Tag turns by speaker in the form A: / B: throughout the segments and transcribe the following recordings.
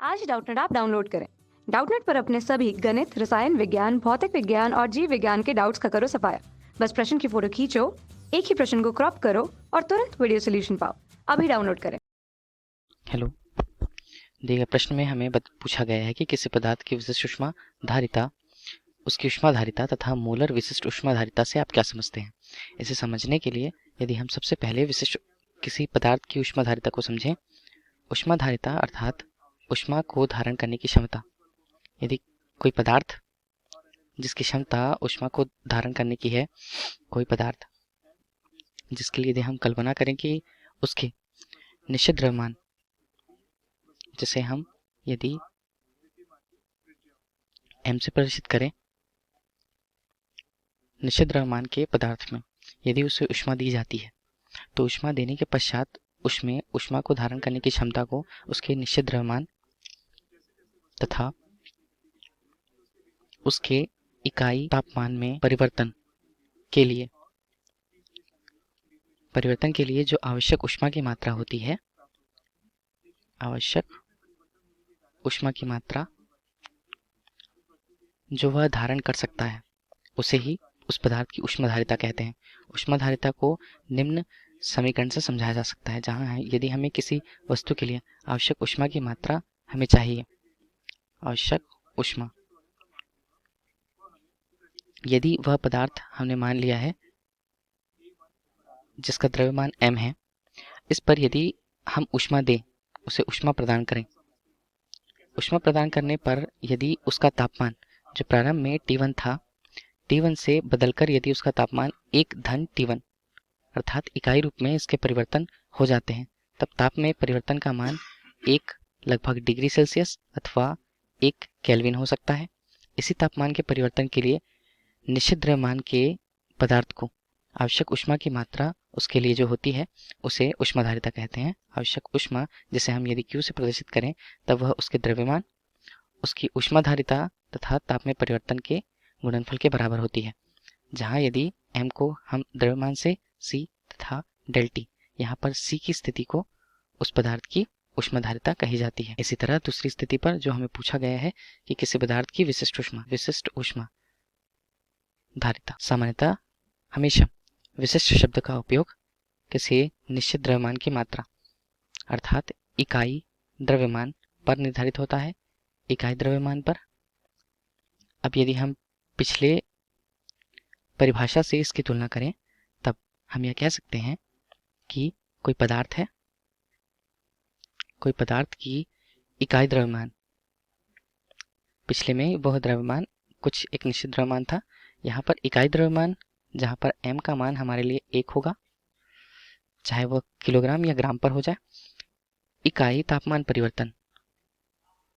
A: आज Doubtnut app download करें। Doubtnut पर अपने सभी गणित, रसायन विज्ञान, भौतिक विज्ञान और जीव विज्ञान के डाउट्स का करो सफाया। बस प्रश्न की फोटो खींचो, एक ही प्रश्न को क्रॉप करो और तुरंत वीडियो सोल्यूशन पाओ। अभी डाउनलोड करें।
B: हेलो। दिए गए प्रश्न में हमें पूछा गया है कि किसी पदार्थ की विशिष्ट ऊष्मा धारिता, उसकी ऊष्मा धारिता तथा मोलर विशिष्ट ऊष्मा धारिता से आप क्या समझते हैं। इसे समझने के लिए यदि हम सबसे पहले विशिष्ट किसी पदार्थ की ऊष्मा धारिता को समझें। ऊष्मा धारिता अर्थात ऊष्मा को धारण करने की क्षमता। यदि कोई पदार्थ जिसकी क्षमता ऊष्मा को धारण करने की है, कोई पदार्थ जिसके लिए यदि हम कल्पना करें कि उसके निश्चित द्रव्यमान, जिसे हम यदि m से प्रदर्शित करें, निश्चित द्रव्यमान के पदार्थ में यदि उसे ऊष्मा दी जाती है तो ऊष्मा देने के पश्चात उसमें ऊष्मा को धारण करने की क्षमता को उसके निश्चित द्रव्यमान तथा उसके इकाई तापमान में परिवर्तन के लिए जो आवश्यक ऊष्मा की मात्रा होती है, आवश्यक ऊष्मा की मात्रा जो वह धारण कर सकता है, उसे ही उस पदार्थ की ऊष्मा धारिता कहते हैं। ऊष्मा धारिता को निम्न समीकरण से समझाया जा सकता है, जहाँ है यदि हमें किसी वस्तु के लिए आवश्यक ऊष्मा की मात्रा हमें चाहिए, आवश्यक ऊष्मा, यदि वह पदार्थ हमने मान लिया है जिसका द्रव्यमान m है, इस पर यदि हम ऊष्मा दें, उसे ऊष्मा प्रदान करें, ऊष्मा प्रदान करने पर यदि उसका तापमान जो प्रारंभ में T1 था, T1 से बदलकर यदि उसका तापमान 1 धन T1 अर्थात इकाई रूप में इसके परिवर्तन हो जाते हैं, तब ताप में परिवर्तन का मान 1 लगभग डिग्री सेल्सियस अथवा 1 केल्विन हो सकता है। इसी तापमान के परिवर्तन के लिए निश्चित द्रव्यमान के पदार्थ को आवश्यक ऊष्मा की मात्रा उसके लिए जो होती है उसे ऊष्मा धारिता कहते हैं। आवश्यक ऊष्मा जिसे हम यदि Q से प्रदर्शित करें तब वह उसके द्रव्यमान, उसकी ऊष्मा धारिता तथा ताप में परिवर्तन के गुणनफल के बराबर होती है, जहाँ यदि m को हम द्रव्यमान से c तथा डेल टी, यहाँ पर c की स्थिति को उस पदार्थ की ऊष्मा धारिता कही जाती है। इसी तरह दूसरी स्थिति पर जो हमें पूछा गया है कि किसी पदार्थ की विशिष्ट ऊष्मा धारिता, सामान्यतः हमेशा विशिष्ट शब्द का उपयोग किसी निश्चित द्रव्यमान की मात्रा अर्थात इकाई द्रव्यमान पर निर्धारित होता है, इकाई द्रव्यमान पर। अब यदि हम पिछले परिभाषा से इसकी तुलना करें तब हम यह कह सकते हैं कि कोई पदार्थ की इकाई द्रव्यमान, पिछले में वह द्रव्यमान कुछ एक निश्चित द्रव्यमान था, यहाँ पर इकाई द्रव्यमान जहाँ पर m का मान हमारे लिए 1 होगा, चाहे वह किलोग्राम या ग्राम पर हो जाए। इकाई तापमान परिवर्तन,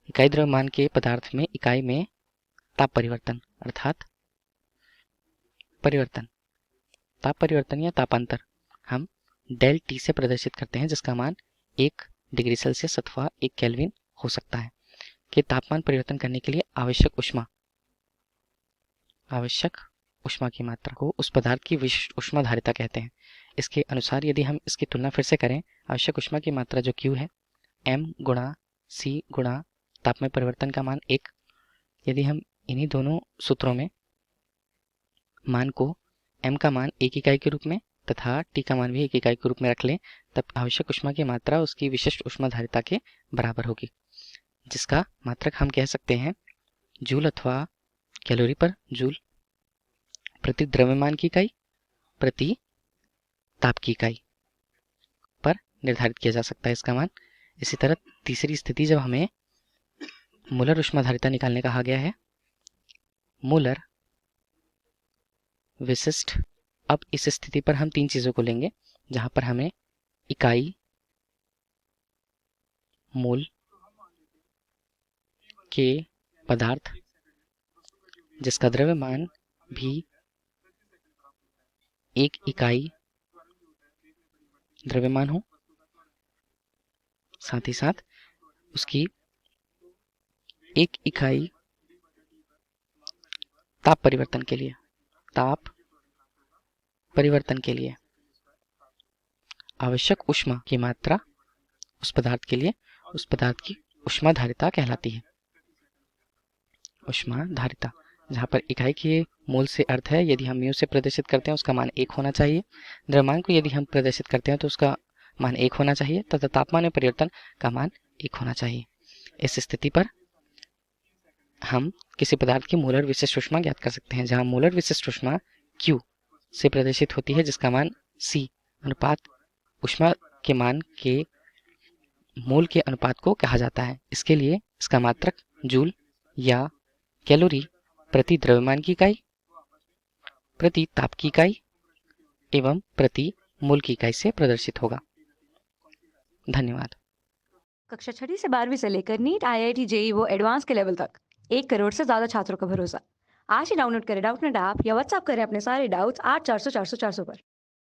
B: इकाई द्रव्यमान के पदार्थ में इकाई में ताप परिवर्तन अर्थात ताप परिवर्तन या तापांतर हम डेल टी से प्रदर्शित करते हैं, जिसका मान 1 डिग्री सेल्सियस अथवा 1 केल्विन हो सकता है। कि तापमान परिवर्तन करने के लिए आवश्यक ऊष्मा की मात्रा को उस पदार्थ की विशिष्ट ऊष्मा धारिता कहते हैं। इसके अनुसार यदि हम इसकी तुलना फिर से करें, आवश्यक ऊष्मा की मात्रा जो Q है, m गुणा c गुणा ताप में परिवर्तन का मान 1, यदि हम इन्हीं दोनों सूत्रों में मान को m का मान 1 इकाई के रूप में तथा t का मान भी 1 इकाई के रूप में रख लें, तब आवश्यक ऊष्मा की मात्रा उसकी विशिष्ट ऊष्मा धारिता के बराबर होगी, जिसका मात्रक हम कह सकते हैं जूल अथवा कैलोरी पर जूल प्रति द्रव्यमान की इकाई प्रति ताप की इकाई पर निर्धारित किया जा सकता है इसका मान। इसी तरह तीसरी स्थिति जब हमें मूलर ऊष्मा धारिता निकालने कहा गया है, मूलर विशिष्ट, अब इस स्थिति पर हम 3 चीजों को लेंगे, जहां पर हमें इकाई मूल के पदार्थ जिसका द्रव्यमान भी 1 इकाई द्रव्यमान हो, साथ ही साथ उसकी 1 इकाई ताप परिवर्तन के लिए आवश्यक ऊष्मा की मात्रा उस पदार्थ के लिए, उस पदार्थ की ऊष्माधारिता कहलाती है। ऊष्माधारिता, जहाँ पर इकाई के मोल से अर्थ है यदि हम म्यू से प्रदर्शित करते हैं उसका मान 1 होना चाहिए। द्रव्यमान को यदि हम प्रदर्शित करते हैं तो उसका मान 1 होना चाहिए तथा तापमान में परिवर्तन का मान 1 होना चाहिए। इस स्थिति पर हम किसी पदार्थ की मोलर विशिष्ट ऊष्मा ज्ञात कर सकते हैं, जहाँ मोलर विशिष्ट ऊष्मा Q से प्रदर्शित होती है, जिसका मान C अनुपात ऊष्मा के मान के मोल के अनुपात को कहा जाता है। इसके लिए इसका मात्रक जूल या कैलोरी प्रति द्रव्यमान की इकाई, प्रति ताप की इकाई एवं प्रति मोल की इकाई से प्रदर्शित होगा। धन्यवाद।
A: कक्षा 6वीं से 12वीं से लेकर नीट, IIT, JEE वो एडवांस के लेवल तक 1 करोड़ से ज्यादा छात्रों का भरोसा। आज ही डाउनलोड करें डाउटनेट ऐप या व्हाट्सएप करें अपने सारे डाउट्स 8400 400 400 पर।